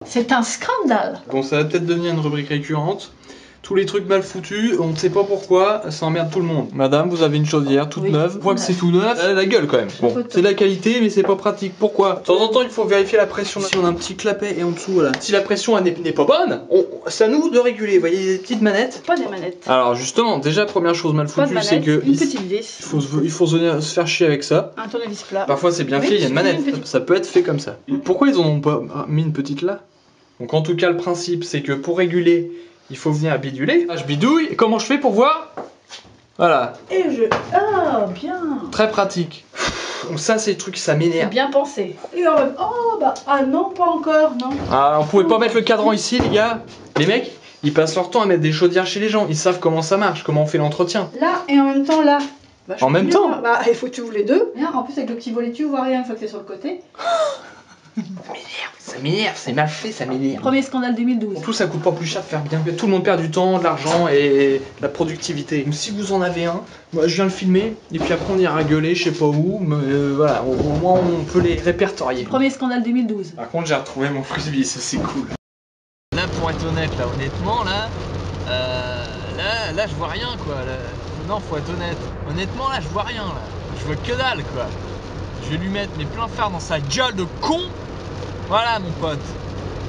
C'est un scandale. Bon, ça va peut-être devenir une rubrique récurrente. Tous les trucs mal foutus, on ne sait pas pourquoi, ça emmerde tout le monde. Madame, vous avez une chaudière toute neuve. On voit que c'est tout neuf, elle a la gueule quand même. Bon, c'est de la qualité, mais c'est pas pratique. Pourquoi? De temps en temps, il faut vérifier la pression. Si on a un petit clapet et en dessous, voilà. Si la pression n'est pas bonne, c'est à nous de réguler. Vous voyez les petites manettes? Pas des manettes. Alors justement, déjà, première chose mal foutue, c'est que une petite vis. il faut se faire chier avec ça. Un tournevis plat. Parfois, c'est bien fait, il y a une manette. Ça peut être fait comme ça. Pourquoi ils en ont pas mis une petite là? Donc en tout cas, le principe, c'est que pour réguler, il faut venir à biduler. Là, je bidouille. Et comment je fais pour voir? Voilà. Et je... Ah, bien. Très pratique. Donc ça, c'est le truc, ça m'énerve. Bien pensé. Et en mode... Oh, bah... Ah non, pas encore, non. Ah, on pouvait pas mettre le cadran ici, les gars. Les mecs, ils passent leur temps à mettre des chaudières chez les gens. Ils savent comment ça marche, comment on fait l'entretien. Là, et en même temps, là. En même temps? Bah, il faut que tu ouvres les deux. Bien, en plus, avec le petit volet, tu vois rien une fois que c'est sur le côté. Ça m'énerve, c'est mal fait, ça m'énerve. Premier scandale 2012. En tout, ça coûte pas plus cher de faire bien. Tout le monde perd du temps, de l'argent et de la productivité. Donc si vous en avez un, moi je viens le filmer et puis après on ira gueuler, je sais pas où, mais voilà, au moins on peut les répertorier. Premier scandale 2012. Par contre, j'ai retrouvé mon frisbee, ça c'est cool. Là, pour être honnête, là, honnêtement, là, je vois rien, quoi. Là, non, faut être honnête. Honnêtement, là, je vois rien, là. Je vois que dalle, quoi. Je vais lui mettre mes pleins phares dans sa gueule de con. Voilà, mon pote.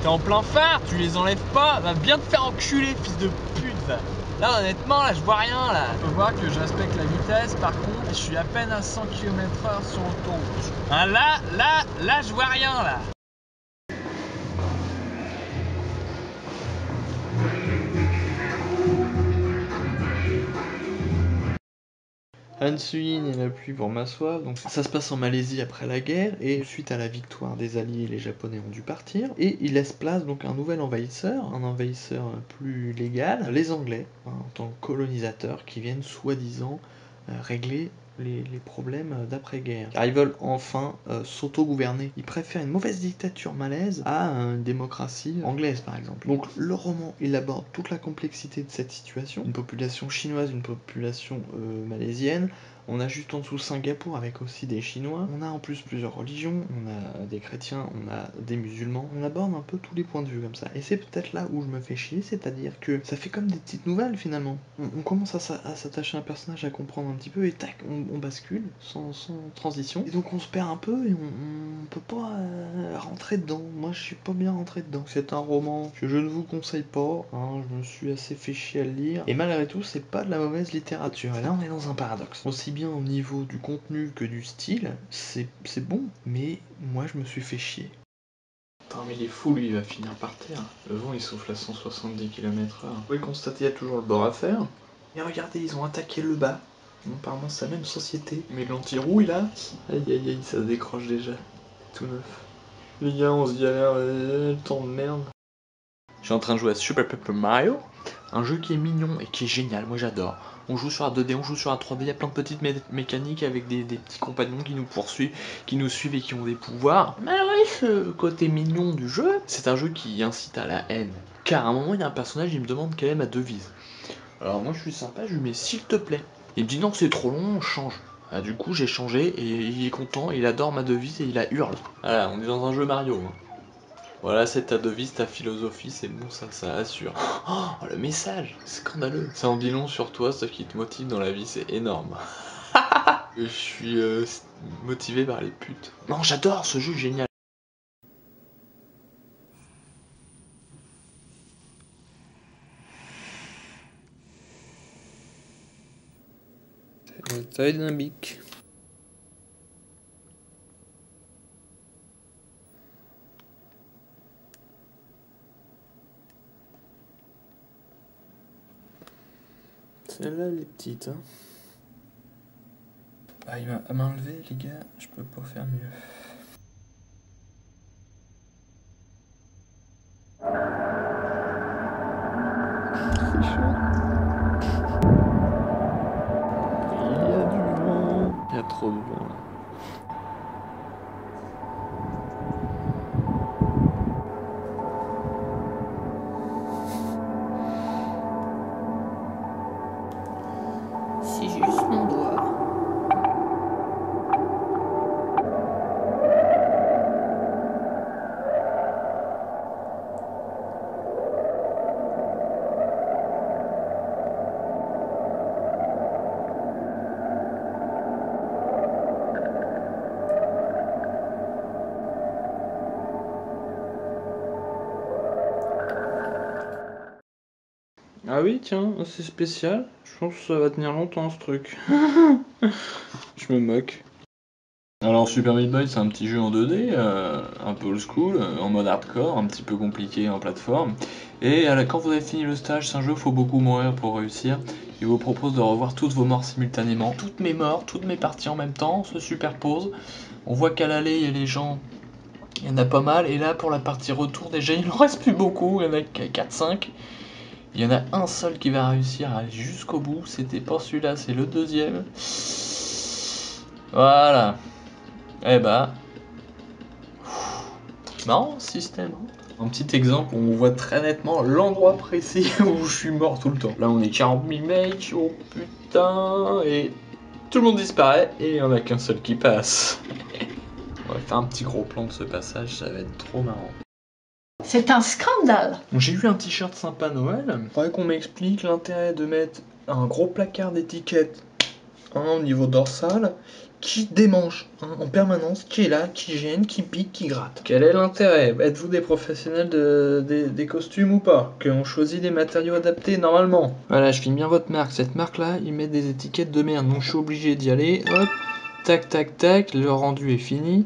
T'es en plein phare, tu les enlèves pas, va bien te faire enculer, fils de pute, va. Là, honnêtement, là, je vois rien, là. Tu peux voir que je respecte la vitesse, par contre, je suis à peine à 100 km/h sur l'autoroute. Hein, là, je vois rien, là. Han Suyin est la pluie pour ma soif, donc ça se passe en Malaisie après la guerre, et suite à la victoire des Alliés, les Japonais ont dû partir, et il laisse place donc à un nouvel envahisseur, un envahisseur plus légal, les Anglais, en tant que colonisateurs, qui viennent soi-disant régler les problèmes d'après-guerre. Car ils veulent enfin s'auto-gouverner. Ils préfèrent une mauvaise dictature malaise à une démocratie anglaise, par exemple. Donc le roman, il aborde toute la complexité de cette situation. Une population chinoise, une population malaisienne. On a juste en dessous Singapour avec aussi des Chinois. On a en plus plusieurs religions. On a des chrétiens, on a des musulmans. On aborde un peu tous les points de vue comme ça. Et c'est peut-être là où je me fais chier, c'est-à-dire que ça fait comme des petites nouvelles finalement. On commence à s'attacher à un personnage, à comprendre un petit peu, et tac, on bascule sans transition. Et donc on se perd un peu et on peut pas rentrer dedans. Moi je suis pas bien rentré dedans. C'est un roman que je ne vous conseille pas. Hein, je me suis assez fait chier à le lire. Et malgré tout, c'est pas de la mauvaise littérature. Et là on est dans un paradoxe. Aussi bien au niveau du contenu que du style, c'est bon, mais moi je me suis fait chier. Attends, mais il est fou, lui, il va finir par terre. Le vent, il souffle à 170 km/h. Vous pouvez constater, il y a toujours le bord à faire. Et regardez, ils ont attaqué le bas. Apparemment, c'est la même société. Mais l'anti-rouille, là, aïe aïe aïe, ça se décroche déjà. Tout neuf. Les gars, on se dit, le temps de merde. Je suis en train de jouer à Super Paper Mario, un jeu qui est mignon et qui est génial, moi j'adore. On joue sur la 2D, on joue sur la 3D, il y a plein de petites mécaniques avec des petits compagnons qui nous poursuivent, qui nous suivent et qui ont des pouvoirs. Malgré ce côté mignon du jeu, c'est un jeu qui incite à la haine. Car à un moment, il y a un personnage, il me demande quelle est ma devise. Alors moi je suis sympa, je lui mets s'il te plaît. Il me dit non, c'est trop long, on change. Ah, du coup j'ai changé et il est content, il adore ma devise et il a hurle. Voilà, on est dans un jeu Mario. Hein. Voilà, c'est ta devise, ta philosophie, c'est bon, ça assure. Oh, le message, scandaleux. Ça en dit long sur toi, ce qui te motive dans la vie, c'est énorme. Je suis motivé par les putes. Non, j'adore ce jeu, génial. C'est dynamique. Celle-là, elle est petite. Hein. Ah, il m'a enlevé, les gars, je peux pas faire mieux. C'est chaud. Il y a du vent. Il y a trop de vent là. C'est juste mon doigt. Ah oui, tiens, c'est spécial. Je pense que ça va tenir longtemps ce truc. Je me moque. Alors Super Meat Boy, c'est un petit jeu en 2D, un peu old school, en mode hardcore, un petit peu compliqué en plateforme. Et quand vous avez fini le stage, c'est un jeu, faut beaucoup mourir pour réussir. Il vous propose de revoir toutes vos morts simultanément. Toutes mes morts, toutes mes parties en même temps se superposent. On voit qu'à l'aller, il y a les gens, il y en a pas mal. Et là, pour la partie retour, déjà, il en reste plus beaucoup, il y en a 4-5. Il y en a un seul qui va réussir à aller jusqu'au bout. C'était pas celui-là, c'est le deuxième. Voilà. Eh bah. Marrant ce système. Un petit exemple, on voit très nettement l'endroit précis où je suis mort tout le temps. Là, on est 40 000 mecs. Oh putain. Et tout le monde disparaît. Et il n'y en a qu'un seul qui passe. On va faire un petit gros plan de ce passage, ça va être trop marrant. C'est un scandale. J'ai eu un t-shirt sympa Noël. Faudrait qu'on m'explique l'intérêt de mettre un gros placard d'étiquettes au niveau dorsal qui démange en permanence, qui est là, qui gêne, qui pique, qui gratte. Quel est l'intérêt? Êtes-vous des professionnels des costumes ou pas? Qu'on choisit des matériaux adaptés normalement. Voilà, je filme bien votre marque. Cette marque-là, ils mettent des étiquettes de merde. Donc je suis obligé d'y aller. Hop, tac, tac, tac. Le rendu est fini.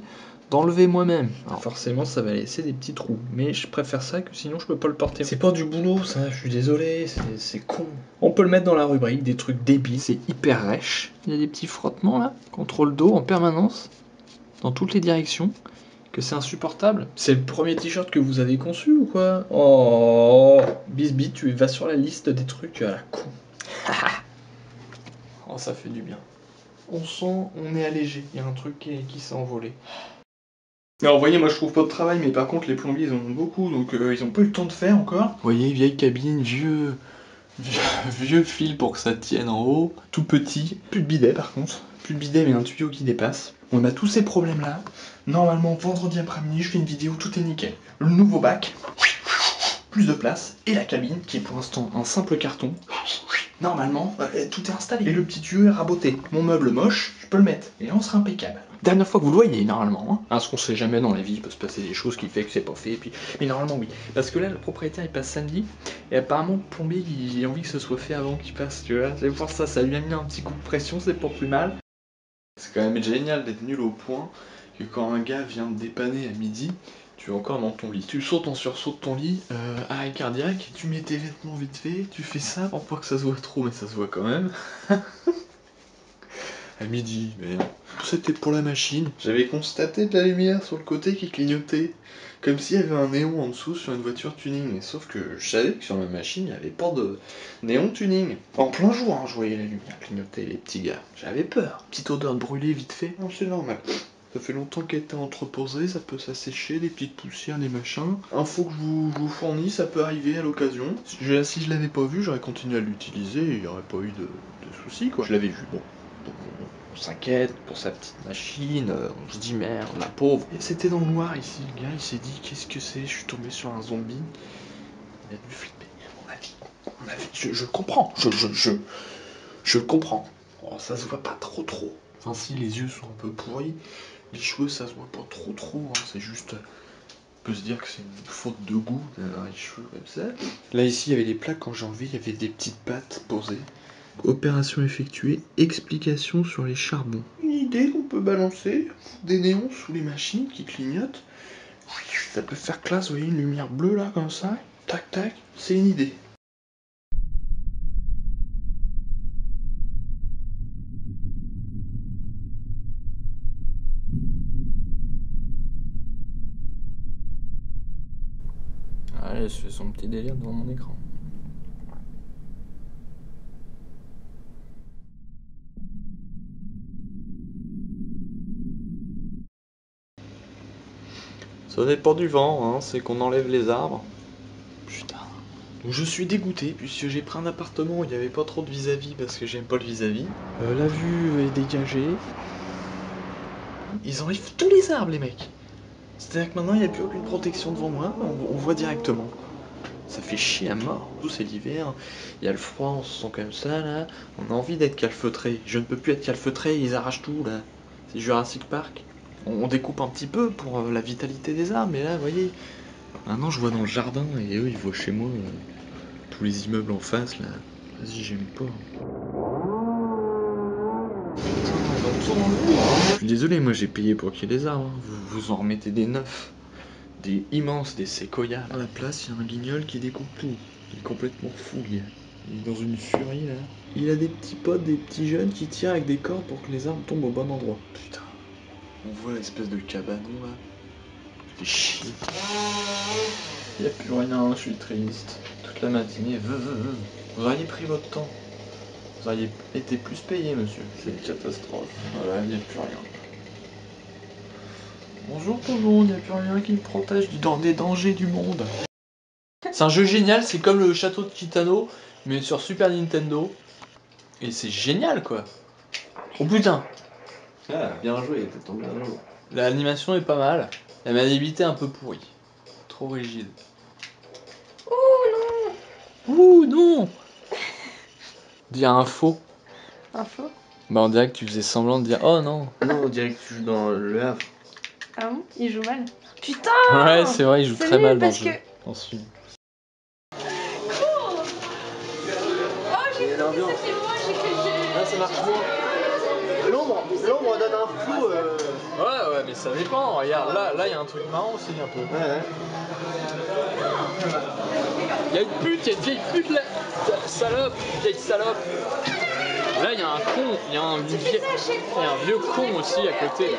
D'enlever moi-même. Alors forcément ça va laisser des petits trous, mais je préfère ça que sinon je peux pas le porter. C'est pas du boulot ça, je suis désolé, c'est con. On peut le mettre dans la rubrique, des trucs débiles, c'est hyper rêche. Il y a des petits frottements là, contre le dos en permanence, dans toutes les directions, que c'est insupportable. C'est le premier t-shirt que vous avez conçu ou quoi? Oh, Bisbee, tu vas sur la liste des trucs à la con. Oh ça fait du bien. On sent, on est allégé, il y a un truc qui s'est envolé. Alors vous voyez, moi je trouve pas de travail, mais par contre les plombiers ils en ont beaucoup, donc ils ont pas eu le temps de faire encore. Vous voyez, vieille cabine, vieux fil pour que ça tienne en haut, tout petit, plus de bidet par contre, plus de bidet mais un tuyau qui dépasse. On a tous ces problèmes là. Normalement vendredi après-midi je fais une vidéo, tout est nickel. Le nouveau bac, plus de place, et la cabine qui est pour l'instant un simple carton. Normalement, tout est installé. Et le petit tuyau est raboté. Mon meuble moche, je peux le mettre. Et là on sera impeccable. Dernière fois que vous le voyez, normalement. Hein. Ce qu'on sait jamais dans la vie, il peut se passer des choses qui fait que c'est pas fait. Et puis... Mais normalement, oui. Parce que là, le propriétaire, il passe samedi. Et apparemment, le plombier, il a envie que ce soit fait avant qu'il passe, tu vois. C'est pour ça, ça lui a mis un petit coup de pression, c'est pas plus mal. C'est quand même génial d'être nul au point que quand un gars vient te dépanner à midi, tu es encore dans ton lit. Tu sautes en sursaut de ton lit, arrêt cardiaque, tu mets tes vêtements vite fait, tu fais ça pour pas que ça se voit trop, mais ça se voit quand même. À midi, mais c'était pour la machine. J'avais constaté de la lumière sur le côté qui clignotait, comme s'il y avait un néon en dessous sur une voiture tuning. Mais sauf que je savais que sur ma machine, il n'y avait pas de néon tuning. En plein jour, hein, je voyais la lumière clignoter, les petits gars. J'avais peur. Petite odeur de brûlé vite fait. Non, c'est normal. Ça fait longtemps qu'elle était entreposée, ça peut s'assécher, des petites poussières, des machins. Info que je vous fournis, ça peut arriver à l'occasion. Si je l'avais pas vu, j'aurais continué à l'utiliser et il n'y aurait pas eu de soucis, quoi. Je l'avais vu, bon. Donc on s'inquiète pour sa petite machine, on se dit merde, la pauvre. Et c'était dans le noir ici, le gars il s'est dit qu'est-ce que c'est, je suis tombé sur un zombie. Il a dû flipper, à mon avis. Je comprends, je le comprends. Oh, ça se voit pas trop. Enfin si, les yeux sont un peu pourris, les cheveux ça se voit pas trop, hein. C'est juste... On peut se dire que c'est une faute de goût d'avoir les cheveux comme ça. Là ici il y avait des plaques, quand j'ai enlevé il y avait des petites pattes posées. Opération effectuée, explication sur les charbons. Une idée qu'on peut balancer, des néons sous les machines qui clignotent. Ça peut faire classe, vous voyez, une lumière bleue là, comme ça. Tac tac, c'est une idée. Allez, je fais son petit délire devant mon écran. Ça dépend du vent, hein, c'est qu'on enlève les arbres. Putain. Donc je suis dégoûté puisque j'ai pris un appartement où il n'y avait pas trop de vis-à-vis parce que j'aime pas le vis-à-vis. La vue est dégagée. Ils enlèvent tous les arbres les mecs. C'est-à-dire que maintenant il n'y a plus aucune protection devant moi, on voit directement. Ça fait chier à mort. Tout c'est l'hiver, il y a le froid, on se sent comme ça là. On a envie d'être calfeutré. Je ne peux plus être calfeutré, ils arrachent tout là. C'est Jurassic Park. On découpe un petit peu pour la vitalité des arbres, mais là, vous voyez, maintenant je vois dans le jardin et eux ils voient chez moi tous les immeubles en face là. Vas-y, j'aime pas. Je suis désolé, moi j'ai payé pour qu'il y ait des arbres. Vous en remettez des neufs. Des immenses, des séquoias. À la place, il y a un guignol qui découpe tout. Il est complètement fou, le gars. Il est dans une furie là. Il a des petits potes, des petits jeunes qui tirent avec des cordes pour que les arbres tombent au bon endroit. Putain. On voit l'espèce de cabanon là. Fait chier. Il n'y a plus rien, je suis triste. Toute la matinée, Vous auriez pris votre temps. Vous auriez été plus payé, monsieur. C'est une catastrophe. Voilà, il n'y a plus rien. Bonjour tout le monde, il n'y a plus rien qui me protège des dangers du monde. C'est un jeu génial, c'est comme le château de Kitano, mais sur Super Nintendo. Et c'est génial quoi. Oh putain. Ah, bien joué, t'es tombé un jour. L'animation est pas mal. La maniabilité est un peu pourrie. Trop rigide. Ouh non. On dirait un faux. Un faux? Bah on dirait que tu faisais semblant de dire oh non. Non, on dirait que tu joues dans le Havre. Ah bon? Il joue mal? Putain! Ouais c'est vrai, il joue C'est très nul mal dans parce ce jeu. que- Dans ce film. Oh, j'ai cru que c'était moi, j'ai cru que... Là, ça marche moins. L'ombre donne un flou. Ouais mais ça dépend. Regarde là il y a un truc marrant aussi un peu. Ouais. Il y a une pute, il y a une vieille pute là. Salope, vieille salope. Là il y a un con, il y a un vieux con aussi à côté. Là.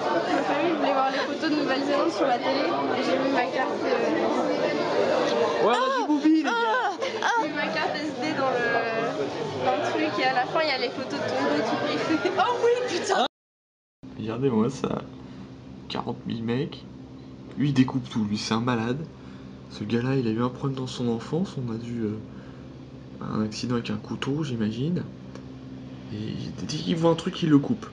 Ma famille voulait voir les photos de Nouvelle-Zélande sur la télé et j'ai mis ma carte... Ouais, on a du boubi les gars. J'ai mis ma carte SD dans le truc et à la fin il y a les photos de ton dos tout griffé. Oh oui putain! Regardez-moi ça. 40 000 mecs. Lui, il découpe tout. Lui, c'est un malade. Ce gars-là, il a eu un problème dans son enfance. On a dû... un accident avec un couteau, j'imagine. Et dès qu'il voit un truc, il le coupe.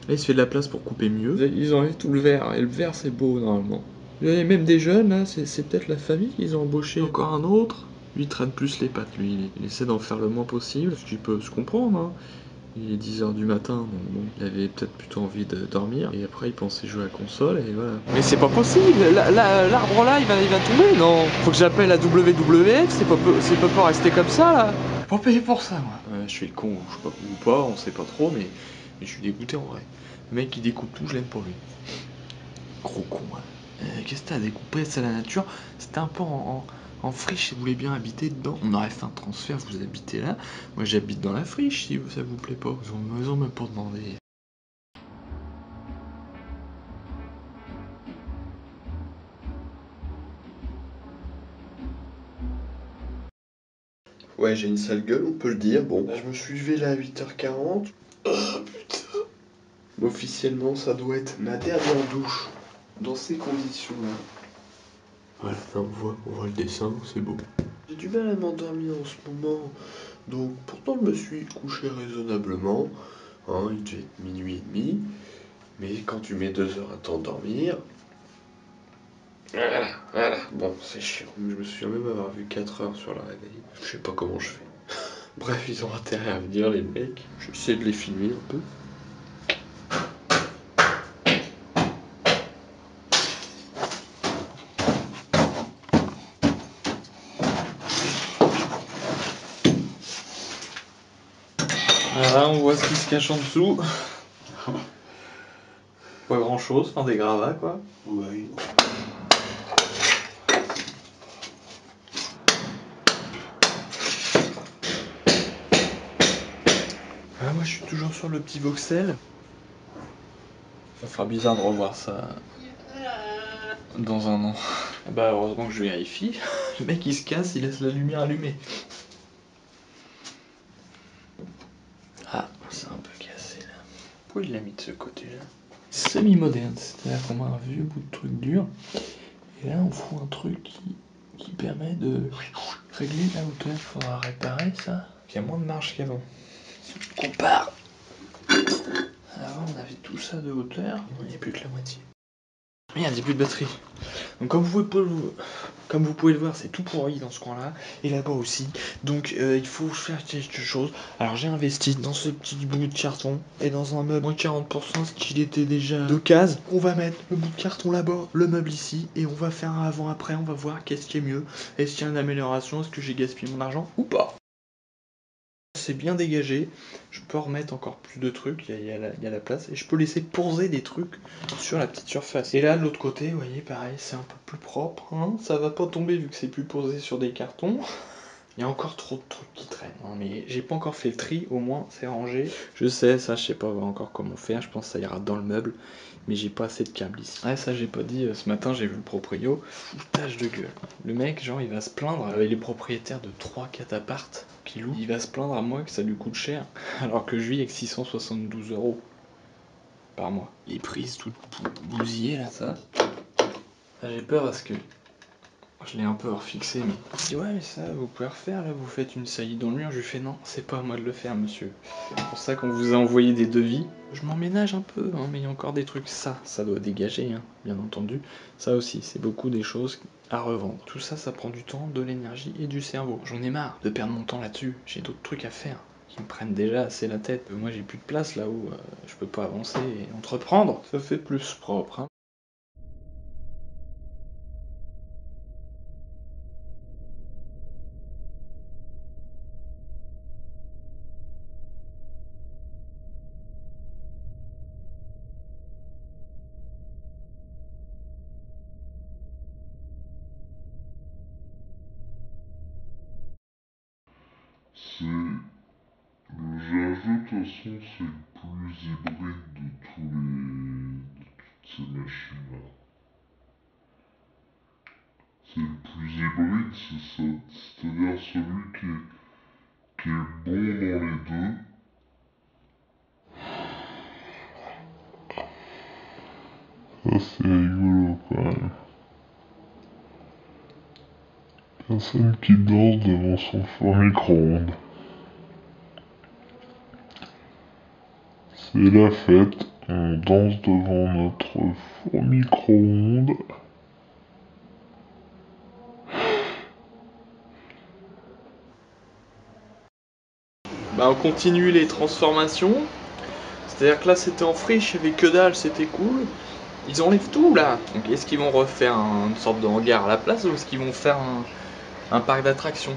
Là, il se fait de la place pour couper mieux. Ils enlèvent tout le verre. Et le verre, c'est beau, normalement. Il y a même des jeunes, là. C'est peut-être la famille qu'ils ont embauché. Encore un autre. Lui, il traîne plus les pattes, lui. Il essaie d'en faire le moins possible. Ce qui peut se comprendre, hein. Il est 10h du matin, donc bon, il avait peut-être plutôt envie de dormir. Et après, il pensait jouer à la console, et voilà. Mais c'est pas possible. L'arbre là, il va tomber. Non. Faut que j'appelle la WWF. C'est pas rester comme ça, là. J'ai pas payé pour ça, moi. Je suis le con, je sais pas, ou pas, on sait pas trop, mais je suis dégoûté en vrai. Le mec qui découpe tout, je l'aime pour lui. Gros con, hein. Qu'est-ce que t'as découpé? C'est la nature. C'était un peu en friche, si vous voulez bien habiter dedans. On aurait fait un transfert, vous habitez là. Moi j'habite dans la friche, si ça vous plaît pas. Ils ont même pas demandé. Ouais, j'ai une sale gueule, on peut le dire. Bon, je me suis levé là à 8h40. Oh putain. Officiellement, ça doit être ma dernière douche. Dans ces conditions-là. Voilà, on voit le dessin, c'est beau. J'ai du mal à m'endormir en ce moment, donc pourtant je me suis couché raisonnablement. Hein, il devait être minuit et demi, mais quand tu mets 2 heures à t'endormir... Voilà, bon, c'est chiant. Je me souviens même avoir vu 4 heures sur la réveil. Je sais pas comment je fais. Bref, ils ont intérêt à venir, les mecs. J'essaie de les filmer un peu. Voilà, on voit ce qui se cache en dessous. Pas grand chose, enfin des gravats quoi. Ouais. Ah, moi je suis toujours sur le petit voxel. Ça fera bizarre de revoir ça dans un an. Bah heureusement que je vérifie. Le mec il se casse, il laisse la lumière allumée. Ah, c'est un peu cassé là. Pourquoi il l'a mis de ce côté là? Semi-moderne, c'est-à-dire qu'on met un vieux bout de truc dur. Et là on fout un truc qui permet de régler la hauteur. Faudra réparer ça. Il y a moins de marge qu'avant. Si on compare. Avant on avait tout ça de hauteur, il n'y a plus que la moitié. Merde, il n'y a plus de batterie. Donc comme vous pouvez le voir, c'est tout pourri dans ce coin-là. Et là-bas aussi. Donc il faut faire quelque chose. Alors j'ai investi dans ce petit bout de carton. Et dans un meuble moins 40%, ce qu'il était déjà de case. On va mettre le bout de carton là-bas, le meuble ici. Et on va faire un avant-après. On va voir qu'est-ce qui est mieux. Est-ce qu'il y a une amélioration? Est-ce que j'ai gaspillé mon argent ou pas? C'est bien dégagé, je peux remettre encore plus de trucs, il y a la place, et je peux laisser poser des trucs sur la petite surface. Et là, de l'autre côté, vous voyez, pareil, c'est un peu plus propre, hein, ça va pas tomber vu que c'est plus posé sur des cartons. Il y a encore trop de trucs qui traînent, hein, mais j'ai pas encore fait le tri, au moins c'est rangé. Je sais, ça, je sais pas encore comment faire, je pense que ça ira dans le meuble, mais j'ai pas assez de câbles ici. Ouais, ça j'ai pas dit, ce matin j'ai vu le proprio, foutage de gueule. Le mec, genre, il va se plaindre avec les propriétaires de 3-4 appartes qu'il loue. Il va se plaindre à moi que ça lui coûte cher, alors que je vis avec 672 € par mois. Les prises toutes bousillées là, ça. Là, j'ai peur parce que je l'ai un peu refixé, mais il dit ouais, mais ça vous pouvez refaire là, vous faites une saillie dans le mur. Je lui fais non, c'est pas à moi de le faire, monsieur. C'est pour ça qu'on vous a envoyé des devis. Je m'emménage un peu, hein, mais il y a encore des trucs. Ça doit dégager, hein, bien entendu. Ça aussi, c'est beaucoup des choses à revendre. Tout ça, ça prend du temps, de l'énergie et du cerveau. J'en ai marre de perdre mon temps là-dessus. J'ai d'autres trucs à faire qui me prennent déjà assez la tête. Moi, j'ai plus de place là où je peux pas avancer et entreprendre. Ça fait plus propre, hein. J'ajoute de toute façon, c'est le plus hybride de toutes ces machines-là. C'est le plus hybride, c'est ça. C'est-à-dire celui qui est bon dans les deux. Ça c'est rigolo quand même. Personne qui danse devant son four micro-ondes. C'est la fête, on danse devant notre four micro-ondes. Bah on continue les transformations. C'est-à-dire que là c'était en friche, il n'y avait que dalle, c'était cool. Ils enlèvent tout là. Donc est-ce qu'ils vont refaire une sorte de hangar à la place ou est-ce qu'ils vont faire un parc d'attractions?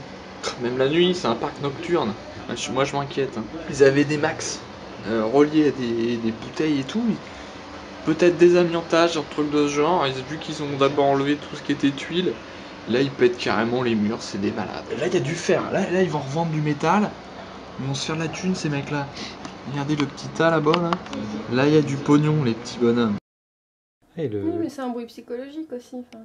Même la nuit, c'est un parc nocturne. Moi je m'inquiète. Hein. Ils avaient des max reliés à des bouteilles et tout. Peut-être des amiantages, un truc de ce genre. Et vu qu'ils ont d'abord enlevé tout ce qui était tuiles, là ils pètent carrément les murs, c'est des malades. Et là il y a du fer, là ils vont revendre du métal. Ils vont se faire de la thune ces mecs là. Regardez le petit tas là-bas là. Là il y a du pognon les petits bonhommes. Oui mais c'est un bruit psychologique aussi. Enfin.